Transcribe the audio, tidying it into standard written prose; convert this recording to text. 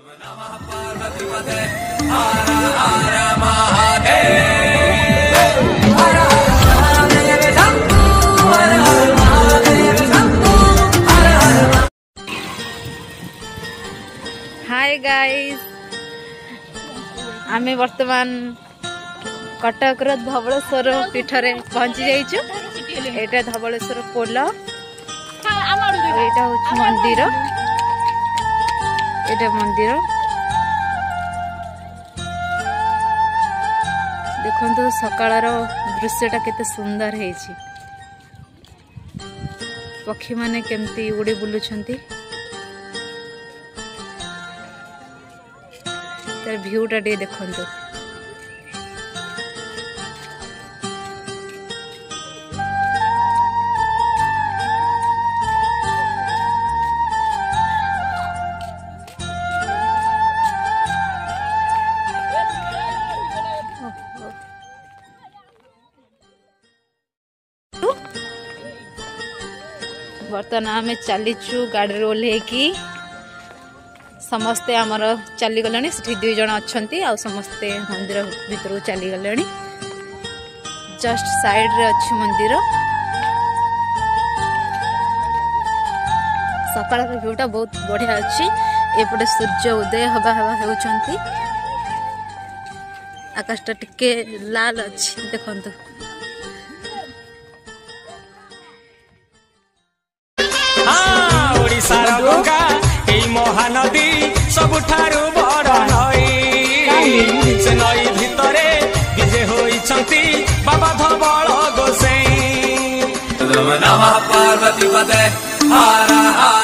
Hi guys, आमे वर्तमान कटक धवलेश्वर पीठ रे पहुंची जाइछु। एटा धवलेश्वर पोल, एटा होछ मंदिर, एटा मंदिर देखंतु सकाळर दृश्यटा केते सुंदर हेछि। पक्षी माने केमती उड़ी बुलुछंती, तार व्यूटा टे देखंतु। बर्तमान आम चलीचु गाड़ी ओल्हे कि समस्ते आमर चली गले। सेठी 2 जन अच्छा आ समस्ते मंदिर भीतर चली गले। जस्ट साइड रे अच्छी मंदिर। सकाळ व्यूटा बहुत बढ़िया अच्छी। एपटे सूर्य उदय हवा हवा होउछंती। आकाशटा टिके लाल अच्छी देखंतु। गंगा महानदी सबुठारु बड़ नई, से नई भितरे विजे होइछंती बाबा धवल गोसाई। नमः पार्वती पते हर हर।